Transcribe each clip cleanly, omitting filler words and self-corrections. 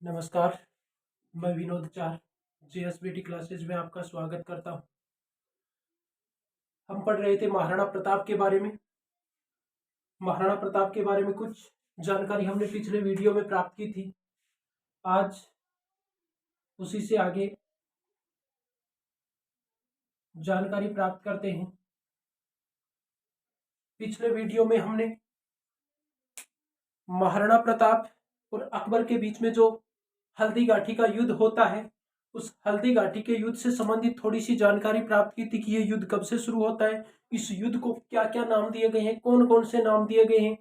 नमस्कार। मैं विनोद चार JSBT क्लासेज में आपका स्वागत करता हूं। हम पढ़ रहे थे महाराणा प्रताप के बारे में। महाराणा प्रताप के बारे में कुछ जानकारी हमने पिछले वीडियो में प्राप्त की थी। आज उसी से आगे जानकारी प्राप्त करते हैं। पिछले वीडियो में हमने महाराणा प्रताप और अकबर के बीच में जो हल्दी घाटी का युद्ध होता है, उस हल्दी घाटी के युद्ध से संबंधित थोड़ी सी जानकारी प्राप्त की थी कि ये युद्ध कब से शुरू होता है, इस युद्ध को क्या क्या नाम दिए गए हैं, कौन कौन से नाम दिए गए हैं,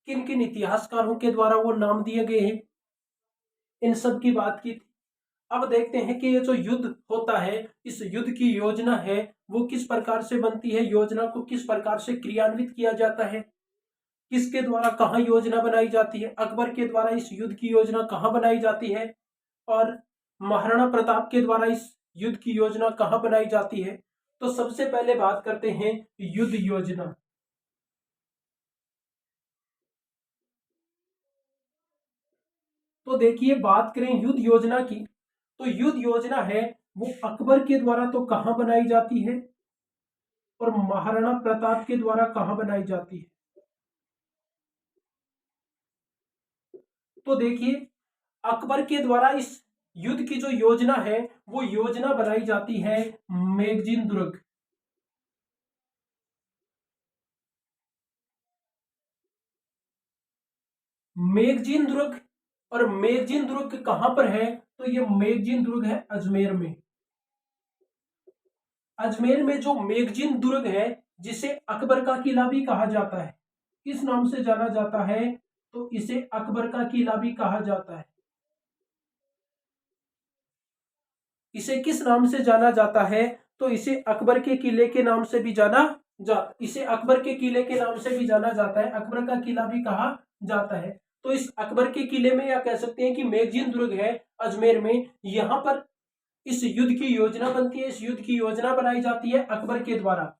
किन किन इतिहासकारों के द्वारा वो नाम दिए गए हैं, इन सब की बात की थी। अब देखते हैं कि ये जो युद्ध होता है, इस युद्ध की योजना है वो किस प्रकार से बनती है, योजना को किस प्रकार से क्रियान्वित किया जाता है, किसके द्वारा कहाँ योजना बनाई जाती है, अकबर के द्वारा इस युद्ध की योजना कहाँ बनाई जाती है और महाराणा प्रताप के द्वारा इस युद्ध की योजना कहाँ बनाई जाती है। तो सबसे पहले बात करते हैं युद्ध योजना। तो देखिए, बात करें युद्ध योजना की, तो युद्ध योजना है वो अकबर के द्वारा तो कहाँ बनाई जाती है और महाराणा प्रताप के द्वारा कहाँ बनाई जाती है। तो देखिए, अकबर के द्वारा इस युद्ध की जो योजना है वो योजना बनाई जाती है मैगजीन दुर्ग। मैगजीन दुर्ग, और मैगजीन दुर्ग कहां पर है, तो ये मैगजीन दुर्ग है अजमेर में। अजमेर में जो मैगजीन दुर्ग है, जिसे अकबर का किला भी कहा जाता है, किस नाम से जाना जाता है, तो इसे अकबर का किला भी कहा जाता है। इसे किस नाम से जाना जाता है, तो इसे अकबर के किले के नाम से भी इसे अकबर के किले के नाम से भी जाना जाता है, अकबर का किला भी कहा जाता है। तो इस अकबर के किले में, या कह सकते हैं कि मैगजीन दुर्ग है अजमेर में, यहां पर इस युद्ध की योजना बनती है, इस युद्ध की योजना बनाई जाती है अकबर के द्वारा।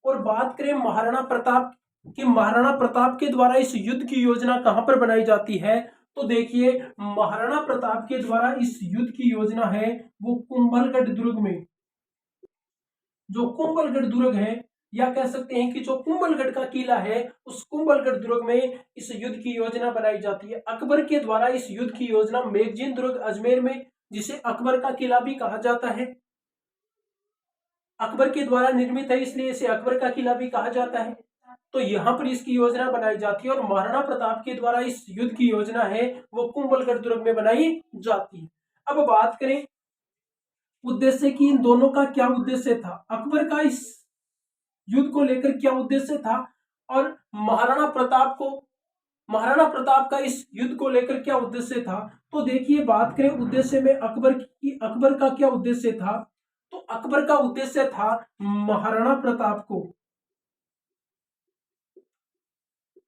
और बात करें महाराणा प्रताप कि महाराणा प्रताप के द्वारा इस युद्ध की योजना कहां पर बनाई जाती है, तो देखिए, महाराणा प्रताप के द्वारा इस युद्ध की योजना है वो कुंभलगढ़ दुर्ग में, जो कुंभलगढ़ दुर्ग है, या कह सकते हैं कि जो कुंभलगढ़ का किला है, उस कुंभलगढ़ दुर्ग में इस युद्ध की योजना बनाई जाती है अकबर के द्वारा। इस युद्ध की योजना मैगजीन दुर्ग अजमेर में, जिसे अकबर का किला भी कहा जाता है, अकबर के द्वारा निर्मित है, इसलिए इसे अकबर का किला भी कहा जाता है। तो यहां पर इसकी योजना बनाई जाती है, और महाराणा प्रताप के द्वारा इस युद्ध की योजना है वो कुंभलगढ़ दुर्ग में बनाई जाती है। अब बात करें उद्देश्य की, इन दोनों का क्या उद्देश्य था, अकबर का इस युद्ध को लेकर क्या उद्देश्य था, और महाराणा प्रताप का इस युद्ध को लेकर क्या उद्देश्य था। तो देखिए, बात करें उद्देश्य में अकबर की, अकबर का क्या उद्देश्य था, तो अकबर का उद्देश्य था महाराणा प्रताप को,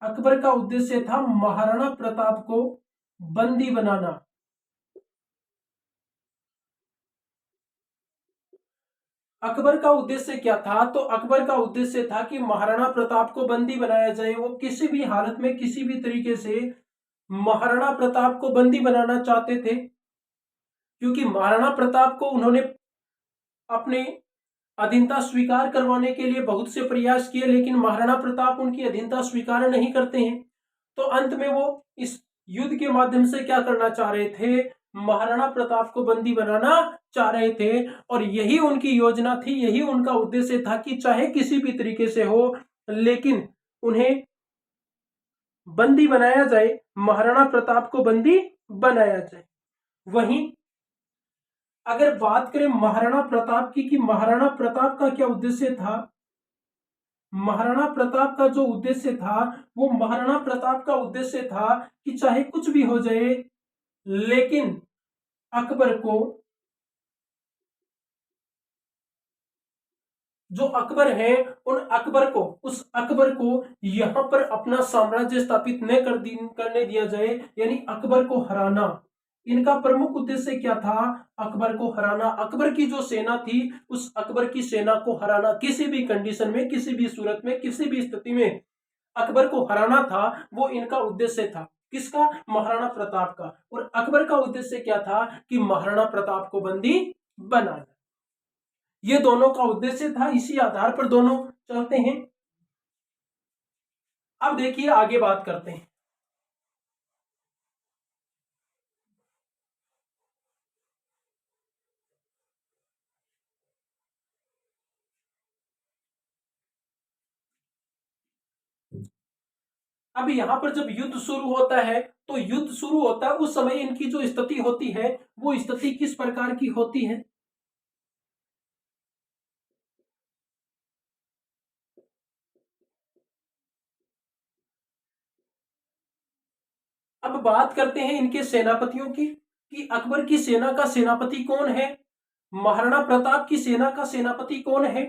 अकबर का उद्देश्य था महाराणा प्रताप को बंदी बनाना। अकबर का उद्देश्य क्या था, तो अकबर का उद्देश्य था कि महाराणा प्रताप को बंदी बनाया जाए। वो किसी भी हालत में, किसी भी तरीके से महाराणा प्रताप को बंदी बनाना चाहते थे, क्योंकि महाराणा प्रताप को उन्होंने अपने अधीनता स्वीकार करवाने के लिए बहुत से प्रयास किए, लेकिन महाराणा प्रताप उनकी अधीनता स्वीकार नहीं करते हैं। तो अंत में वो इस युद्ध के माध्यम से क्या करना चाह रहे थे, महाराणा प्रताप को बंदी बनाना चाह रहे थे। और यही उनकी योजना थी, यही उनका उद्देश्य था कि चाहे किसी भी तरीके से हो, लेकिन उन्हें बंदी बनाया जाए, महाराणा प्रताप को बंदी बनाया जाए। वहीं अगर बात करें महाराणा प्रताप की कि महाराणा प्रताप का क्या उद्देश्य था, महाराणा प्रताप का जो उद्देश्य था, वो महाराणा प्रताप का उद्देश्य था कि चाहे कुछ भी हो जाए, लेकिन अकबर को, जो अकबर है, उस अकबर को यहां पर अपना साम्राज्य स्थापित न करने दिया जाए, यानी अकबर को हराना। इनका प्रमुख उद्देश्य क्या था, अकबर को हराना। अकबर की जो सेना थी, उस अकबर की सेना को हराना, किसी भी कंडीशन में, किसी भी सूरत में, किसी भी स्थिति में अकबर को हराना था, वो इनका उद्देश्य था। किसका? महाराणा प्रताप का। और अकबर का उद्देश्य क्या था कि महाराणा प्रताप को बंदी बनाना। ये दोनों का उद्देश्य था, इसी आधार पर दोनों चलते हैं। अब देखिए आगे बात करते हैं। अब यहां पर जब युद्ध शुरू होता है, तो युद्ध शुरू होता है उस समय इनकी जो स्थिति होती है वो स्थिति किस प्रकार की होती है? अब बात करते हैं इनके सेनापतियों की, कि अकबर की सेना का सेनापति कौन है, महाराणा प्रताप की सेना का सेनापति कौन है?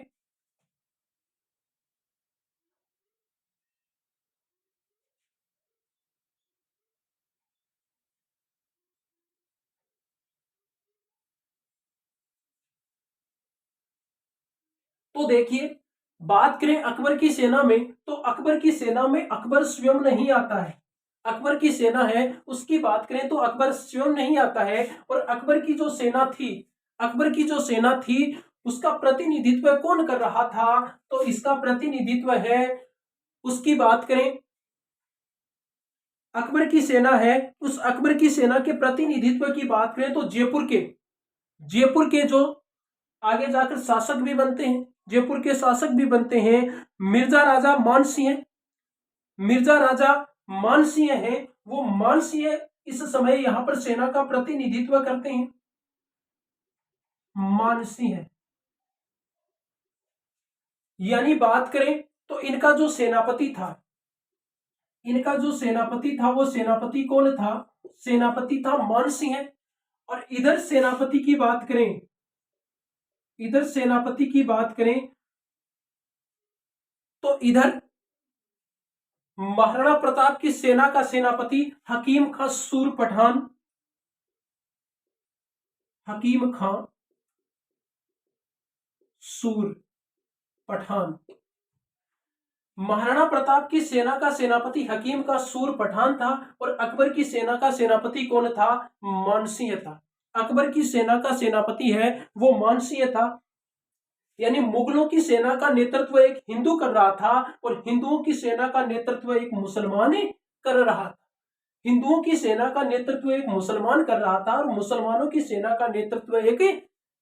तो देखिए, बात करें अकबर की सेना में, तो अकबर की सेना में अकबर स्वयं नहीं आता है। अकबर की सेना है उसकी बात करें तो अकबर स्वयं नहीं आता है। और अकबर की जो सेना थी, अकबर की जो सेना थी उसका प्रतिनिधित्व कौन कर रहा था? तो इसका प्रतिनिधित्व है, उसकी बात करें, अकबर की सेना है, उस अकबर की सेना के प्रतिनिधित्व की बात करें तो जयपुर के जो आगे जाकर शासक भी बनते हैं, जयपुर के शासक भी बनते हैं, मिर्जा राजा मानसिंह। मिर्जा राजा मानसिंह हैं, वो मानसिंह इस समय यहां पर सेना का प्रतिनिधित्व करते हैं। मानसिंह, यानी बात करें तो इनका जो सेनापति था, इनका जो सेनापति था वो सेनापति कौन था? सेनापति था मानसिंह। और इधर सेनापति की बात करें, इधर सेनापति की बात करें तो इधर महाराणा प्रताप की सेना का सेनापति हकीम खां सूर पठान, हकीम खां सूर पठान। महाराणा प्रताप की सेना का सेनापति हकीम का सूर पठान था और अकबर की सेना का सेनापति कौन था? मानसिंह था। अकबर की सेना का सेनापति है वो मानसिंह था। यानी मुगलों की सेना का नेतृत्व एक हिंदू कर रहा था और हिंदुओं की सेना का नेतृत्व एक मुसलमान कर रहा था। हिंदुओं की सेना का नेतृत्व एक मुसलमान कर रहा था और मुसलमानों की सेना का नेतृत्व एक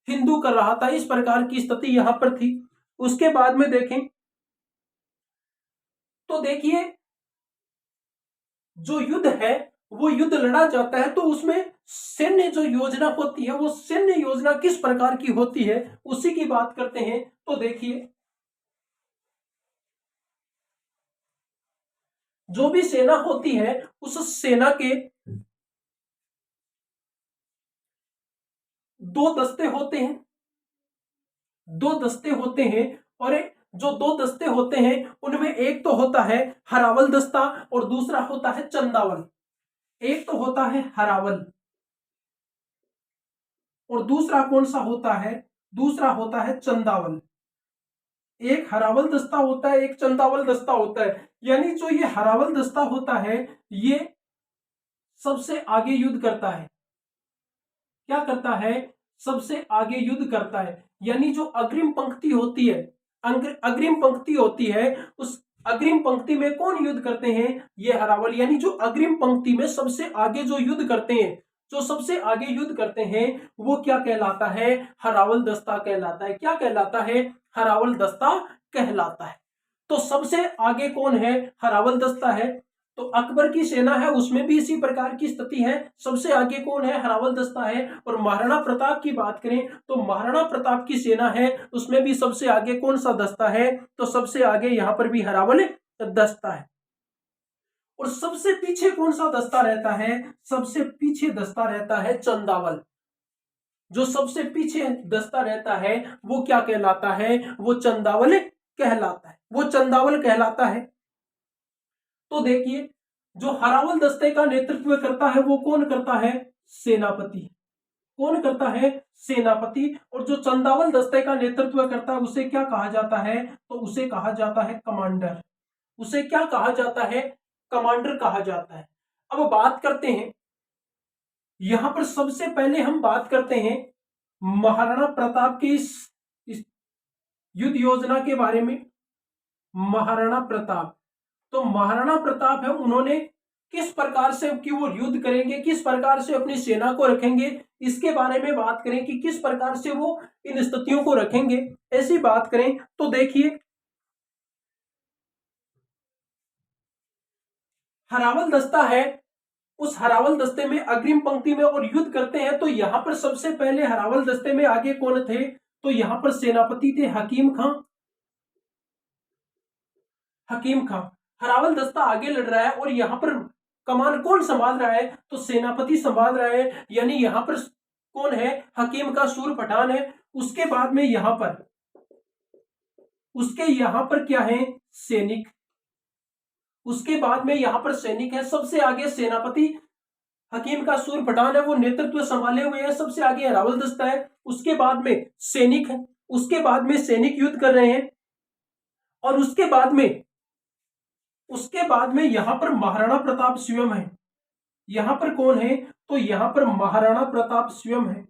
हिंदू कर रहा था। इस प्रकार की स्थिति यहां पर थी। उसके बाद में देखें तो देखिए, जो युद्ध है वो युद्ध लड़ा जाता है तो उसमें सैन्य जो योजना होती है वो सैन्य योजना किस प्रकार की होती है उसी की बात करते हैं। तो देखिए, जो भी सेना होती है उस सेना के दो दस्ते होते हैं, दो दस्ते होते हैं। और जो दो दस्ते होते हैं उनमें एक तो होता है हरावल दस्ता और दूसरा होता है चंदावल। एक तो होता है हरावल और दूसरा कौन सा होता है? दूसरा होता है चंदावल। एक हरावल दस्ता होता है, एक चंदावल दस्ता होता है। यानी जो ये हरावल दस्ता होता है ये सबसे आगे युद्ध करता है। क्या करता है? सबसे आगे युद्ध करता है। यानी जो अग्रिम पंक्ति होती है, अग्रिम पंक्ति होती है, उस अग्रिम पंक्ति में कौन युद्ध करते हैं? ये हरावल। यानी जो अग्रिम पंक्ति में सबसे आगे जो युद्ध करते हैं, जो सबसे आगे युद्ध करते हैं वो क्या कहलाता है? हरावल दस्ता कहलाता है। क्या कहलाता है? हरावल दस्ता कहलाता है। तो सबसे आगे कौन है? हरावल दस्ता है। तो अकबर की सेना है उसमें भी इसी प्रकार की स्थिति है, सबसे आगे कौन है? हरावल दस्ता है। और महाराणा प्रताप की बात करें तो महाराणा प्रताप की सेना है उसमें भी सबसे आगे कौन सा दस्ता है? तो सबसे आगे यहां पर भी हरावल दस्ता है। और सबसे पीछे कौन सा दस्ता रहता है? सबसे पीछे दस्ता रहता है चंदावल। जो सबसे पीछे दस्ता रहता है वो क्या कहलाता है? वो चंदावल कहलाता है, वो चंदावल कहलाता है। तो देखिए, जो हरावल दस्ते का नेतृत्व करता है वो कौन करता है? सेनापति। कौन करता है? सेनापति। और जो चंदावल दस्ते का नेतृत्व करता है उसे क्या कहा जाता है? तो उसे कहा जाता है कमांडर। उसे क्या कहा जाता है? कमांडर कहा जाता है। अब बात करते हैं, यहां पर सबसे पहले हम बात करते हैं महाराणा प्रताप की इस युद्ध योजना के बारे में। महाराणा प्रताप, तो महाराणा प्रताप है, उन्होंने किस प्रकार से कि वो युद्ध करेंगे, किस प्रकार से अपनी सेना को रखेंगे, इसके बारे में बात करें कि किस प्रकार से वो इन स्थितियों को रखेंगे, ऐसी बात करें तो देखिए, हरावल दस्ता है, उस हरावल दस्ते में अग्रिम पंक्ति में और युद्ध करते हैं। तो यहां पर सबसे पहले हरावल दस्ते में आगे कौन थे, तो यहां पर सेनापति थे हकीम खां। हकीम खां, हरावल दस्ता आगे लड़ रहा है और यहां पर कमान कौन संभाल रहा है, तो सेनापति संभाल रहा है, यानी यहां पर कौन है, हकीम का सूर पठान है। उसके बाद में यहां पर क्या है, सैनिक, उसके बाद में यहां पर सैनिक है, सबसे आगे सेनापति हकीम का सूर पठान है, वो नेतृत्व संभाले हुए है, सबसे आगे हरावल दस्ता है, उसके बाद में सैनिक है, उसके बाद में सैनिक युद्ध कर रहे हैं, और उसके बाद में यहां पर महाराणा प्रताप स्वयं है। यहां पर कौन है, तो यहां पर महाराणा प्रताप स्वयं है।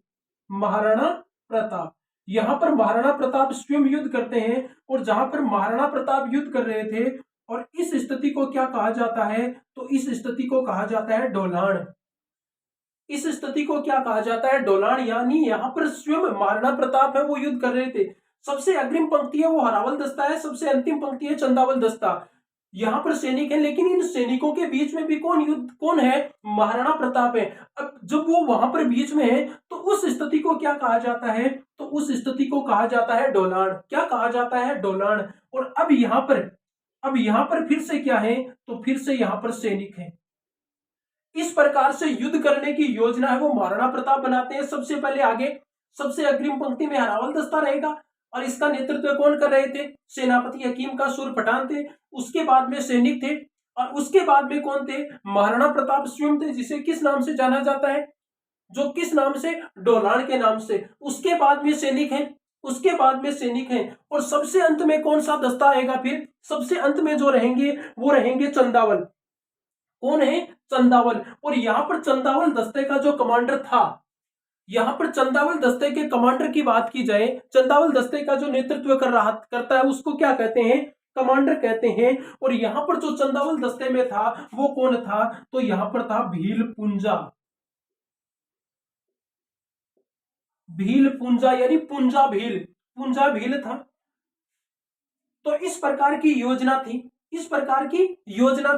महाराणा प्रताप, यहां पर महाराणा प्रताप स्वयं युद्ध करते हैं, और जहां पर महाराणा प्रताप युद्ध कर रहे थे, और इस स्थिति को क्या कहा जाता है, तो इस स्थिति को कहा जाता है डोलाण। इस स्थिति को क्या कहा जाता है, डोलाण, यानी यहां पर स्वयं महाराणा प्रताप है, वो युद्ध कर रहे थे। सबसे अग्रिम पंक्ति है वो हरावल दस्ता है, सबसे अंतिम पंक्ति है चंदावल दस्ता। यहां पर सैनिक है, लेकिन इन सैनिकों के बीच में भी कौन है, महाराणा प्रताप है। अब जब वो वहां पर बीच में है, तो उस स्थिति को क्या कहा जाता है, तो उस स्थिति को कहा जाता है डोलाण। क्या कहा जाता है, डोलाण। और अब यहां पर फिर से क्या है, तो फिर से यहां पर सैनिक है। इस प्रकार से युद्ध करने की योजना है वो महाराणा प्रताप बनाते हैं। सबसे पहले आगे सबसे अग्रिम पंक्ति में हरावल दस्ता रहेगा, और इसका नेतृत्व कौन कर रहे थे, सेनापति हकीम का सूर पठान थे। उसके बाद में सैनिक थे, और उसके बाद में कौन थे, महाराणा प्रताप स्वयं थे, जिसे किस नाम से जाना जाता है, जो किस नाम से, डोलाण के नाम से। उसके बाद में सैनिक है, उसके बाद में सैनिक है, और सबसे अंत में कौन सा दस्ता आएगा, फिर सबसे अंत में जो रहेंगे वो रहेंगे चंदावल। कौन है, चंदावल। और यहां पर चंदावल दस्ते का जो कमांडर था, यहां पर चंदावल दस्ते के कमांडर की बात की जाए, चंदावल दस्ते का जो नेतृत्व करता है उसको क्या कहते हैं, कमांडर कहते हैं। और यहां पर जो चंदावल दस्ते में था वो कौन था, तो यहां पर था भील पुंजा। भील पुंजा यानी पुंजा भील था। तो इस प्रकार की योजना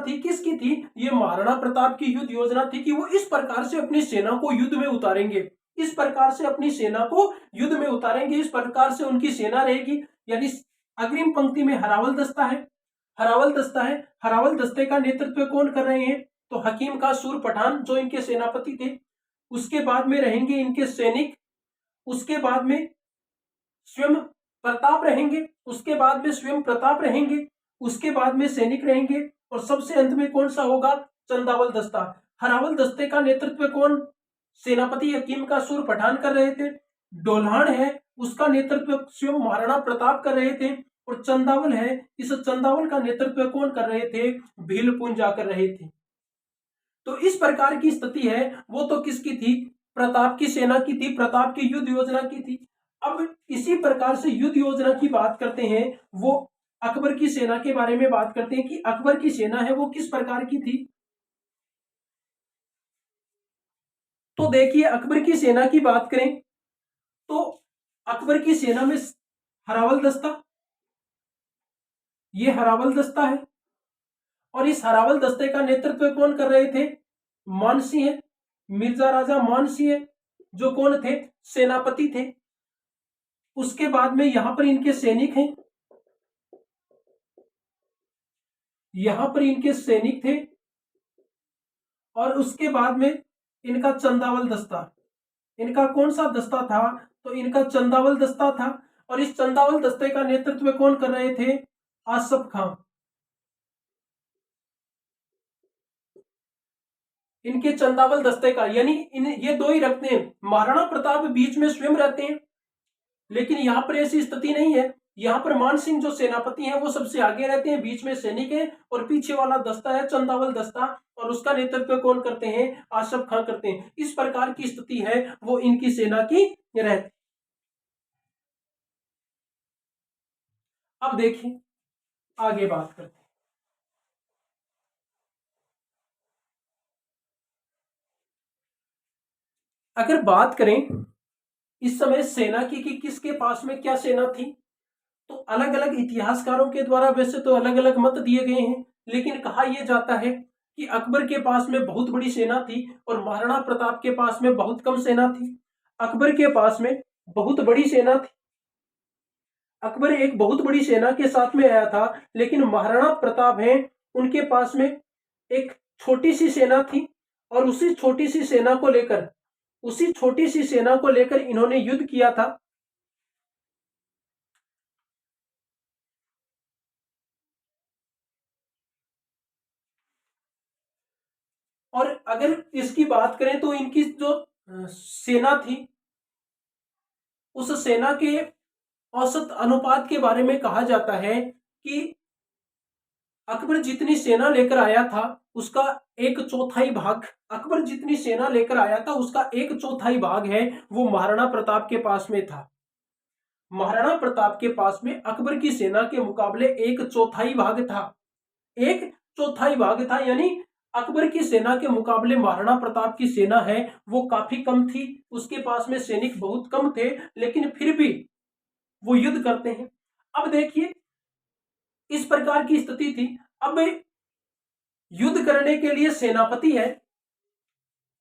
थी, किसकी थी, ये महाराणा प्रताप की युद्ध योजना थी, कि वो इस प्रकार से अपनी सेना को युद्ध में उतारेंगे, इस प्रकार से अपनी सेना को युद्ध में उतारेंगे, इस प्रकार से उनकी सेना रहेगी। यानी अग्रिम पंक्ति में हरावल दस्ता है, हरावल दस्ते का नेतृत्व कौन कर रहे हैं, तो हकीम का सूर पठान जो इनके सेनापति थे। उसके बाद में रहेंगे इनके सैनिक, उसके बाद में स्वयं प्रताप रहेंगे, उसके बाद में स्वयं प्रताप रहेंगे, उसके बाद में सैनिक रहेंगे, और सबसे अंत में कौन सा होगा, चंदावल दस्ता। हरावल दस्ते का नेतृत्व कौन, सेनापति हकीम का सूर पठान कर रहे थे। डोलाण है, उसका नेतृत्व स्वयं महाराणा प्रताप कर रहे थे। और चंदावल है, इस चंदावल का नेतृत्व कौन कर रहे थे, भीलपुंजा कर रहे थे। तो इस प्रकार की स्थिति है वो तो किसकी थी, प्रताप की सेना की थी, प्रताप की युद्ध योजना की थी। अब इसी प्रकार से युद्ध योजना की बात करते हैं, वो अकबर की सेना के बारे में बात करते हैं कि अकबर की सेना है वो किस प्रकार की थी। तो देखिए अकबर की सेना की बात करें तो अकबर की सेना में हरावल दस्ता, ये हरावल दस्ता है, और इस हरावल दस्ते का नेतृत्व कौन कर रहे थे, मानसिंह, मिर्जा राजा मानसिंह, जो कौन थे, सेनापति थे। उसके बाद में यहां पर इनके सैनिक हैं, यहां पर इनके सैनिक थे, और उसके बाद में इनका चंदावल दस्ता, इनका कौन सा दस्ता था, तो इनका चंदावल दस्ता था। और इस चंदावल दस्ते का नेतृत्व कौन कर रहे थे, आसफ खां। इनके चंदावल दस्ते का, यानी ये दो ही रखते हैं, महाराणा प्रताप बीच में स्वयं रहते हैं, लेकिन यहां पर ऐसी स्थिति नहीं है, यहाँ पर मान सिंह जो सेनापति हैं वो सबसे आगे रहते हैं, बीच में सैनिक है और पीछे वाला दस्ता है चंदावल दस्ता, और उसका नेतृत्व कौन करते हैं? आशफ खां करते हैं। इस प्रकार की स्थिति है वो इनकी सेना की रहती। अब देखिए आगे बात करते हैं। अगर बात करें इस समय सेना की कि किसके पास में क्या सेना थी, तो अलग अलग इतिहासकारों के द्वारा वैसे तो अलग अलग मत दिए गए हैं, लेकिन कहा यह जाता है कि अकबर के पास में बहुत बड़ी सेना थी और महाराणा प्रताप के पास में बहुत कम सेना थी। अकबर के पास में बहुत बड़ी सेना थी, अकबर एक बहुत बड़ी सेना के साथ में आया था, लेकिन महाराणा प्रताप हैं उनके पास में एक छोटी सी सेना थी, और उसी छोटी सी सेना को लेकर इन्होंने युद्ध किया था। और अगर इसकी बात करें तो इनकी जो सेना थी, उस सेना के औसत अनुपात के बारे में कहा जाता है कि अकबर जितनी सेना लेकर आया था उसका एक चौथाई भाग, अकबर जितनी सेना लेकर आया था उसका एक चौथाई भाग है वो महाराणा प्रताप के पास में था। महाराणा प्रताप के पास में अकबर की सेना के मुकाबले एक चौथाई भाग था, एक चौथाई भाग था, यानी अकबर की सेना के मुकाबले महाराणा प्रताप की सेना है वो काफी कम थी, उसके पास में सैनिक बहुत कम थे, लेकिन फिर भी वो युद्ध करते हैं। अब देखिए इस प्रकार की स्थिति थी। अब युद्ध करने के लिए सेनापति है,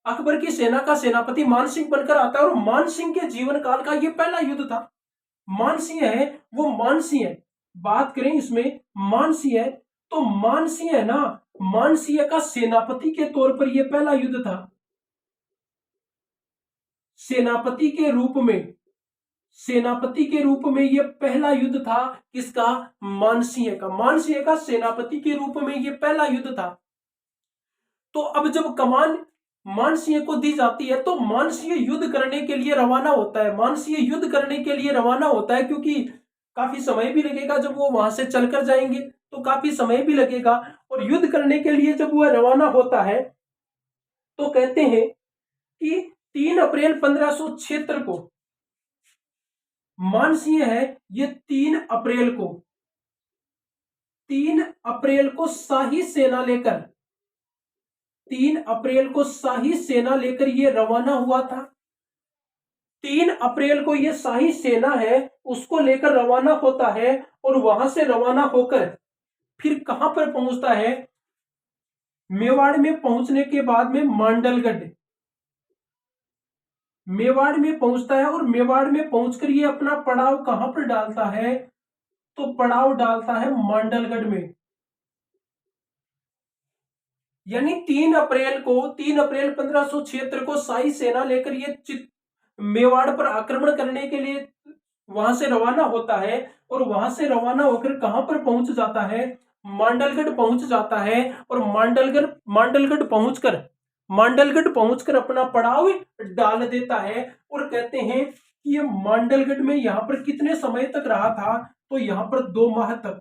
अकबर की सेना का सेनापति मानसिंह बनकर आता है, और मानसिंह के जीवन काल का यह पहला युद्ध था। मानसिंह है वो मानसिंह है, बात करें इसमें मानसिंह है तो मानसिंह है ना, मानसिंह का सेनापति के तौर पर यह पहला युद्ध था। सेनापति के रूप में, सेनापति के रूप में यह पहला युद्ध था किसका? मानसिंह का। मानसिंह का सेनापति के रूप में यह पहला युद्ध था। तो अब जब कमान मानसिंह को दी जाती है तो मानसिंह युद्ध करने के लिए रवाना होता है, मानसिंह युद्ध करने के लिए रवाना होता है, क्योंकि काफी समय भी लगेगा, जब वो वहां से चलकर जाएंगे तो काफी समय भी लगेगा, और युद्ध करने के लिए जब वह रवाना होता है तो कहते हैं कि 3 अप्रैल 1576 को मानसिंह है ये 3 अप्रैल को शाही सेना लेकर 3 अप्रैल को शाही सेना लेकर ये रवाना हुआ था। 3 अप्रैल को ये शाही सेना है उसको लेकर रवाना होता है, और वहां से रवाना होकर फिर कहां पर पहुंचता है? मेवाड़ में पहुंचने के बाद में मांडलगढ़, मेवाड़ में पहुंचता है, और मेवाड़ में पहुंचकर ये अपना पड़ाव कहां पर डालता है? तो पड़ाव डालता है मांडलगढ़ में। यानी 3 अप्रैल 1576 को शाही सेना लेकर ये मेवाड़ पर आक्रमण करने के लिए वहां से रवाना होता है, और वहां से रवाना होकर कहां पर पहुंच जाता है? मांडलगढ़ पहुंच जाता है, और मांडलगढ़ पहुंचकर अपना पड़ाव डाल देता है। और कहते हैं कि ये मांडलगढ़ में यहां पर कितने समय तक रहा था? तो यहां पर 2 माह तक,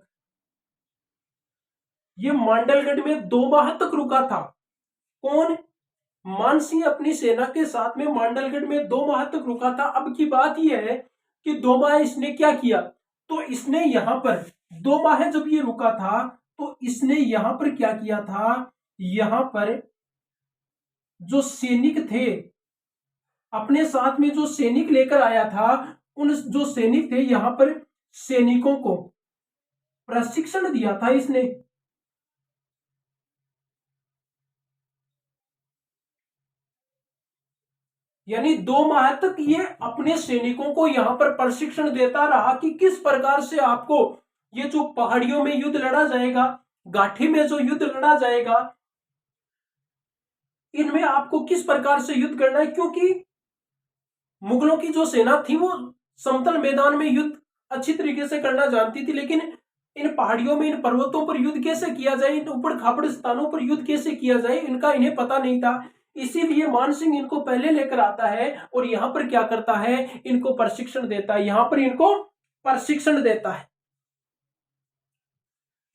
ये मांडलगढ़ में 2 माह तक रुका था। कौन? मानसिंह अपनी सेना के साथ में मांडलगढ़ में 2 माह तक रुका था। अब की बात यह है कि 2 माह इसने क्या किया? तो इसने यहां पर 2 माह जब ये रुका था तो इसने यहां पर क्या किया था? यहां पर जो सैनिक थे, अपने साथ में जो सैनिक लेकर आया था, उन जो सैनिक थे यहां पर सैनिकों को प्रशिक्षण दिया था इसने। यानी 2 माह तक ये अपने सैनिकों को यहां पर प्रशिक्षण देता रहा कि किस प्रकार से आपको ये जो पहाड़ियों में युद्ध लड़ा जाएगा, घाटी में जो युद्ध लड़ा जाएगा, इनमें आपको किस प्रकार से युद्ध करना है। क्योंकि मुगलों की जो सेना थी वो समतल मैदान में युद्ध अच्छी तरीके से करना जानती थी, लेकिन इन पहाड़ियों में, इन पर्वतों पर युद्ध कैसे किया जाए, इन ऊपर खापड़ स्थानों पर युद्ध कैसे किया जाए, इनका इन्हें पता नहीं था। इसीलिए मानसिंह इनको पहले लेकर आता है और यहां पर क्या करता है? इनको प्रशिक्षण देता है, यहां पर इनको प्रशिक्षण देता है।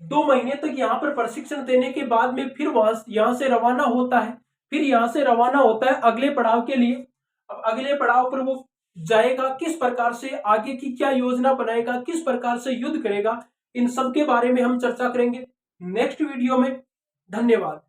2 महीने तक यहाँ पर प्रशिक्षण देने के बाद में फिर यहाँ से रवाना होता है। फिर यहाँ से रवाना होता है अगले पड़ाव के लिए। अब अगले पड़ाव पर वो जाएगा, किस प्रकार से आगे की क्या योजना बनाएगा, किस प्रकार से युद्ध करेगा, इन सब के बारे में हम चर्चा करेंगे नेक्स्ट वीडियो में। धन्यवाद।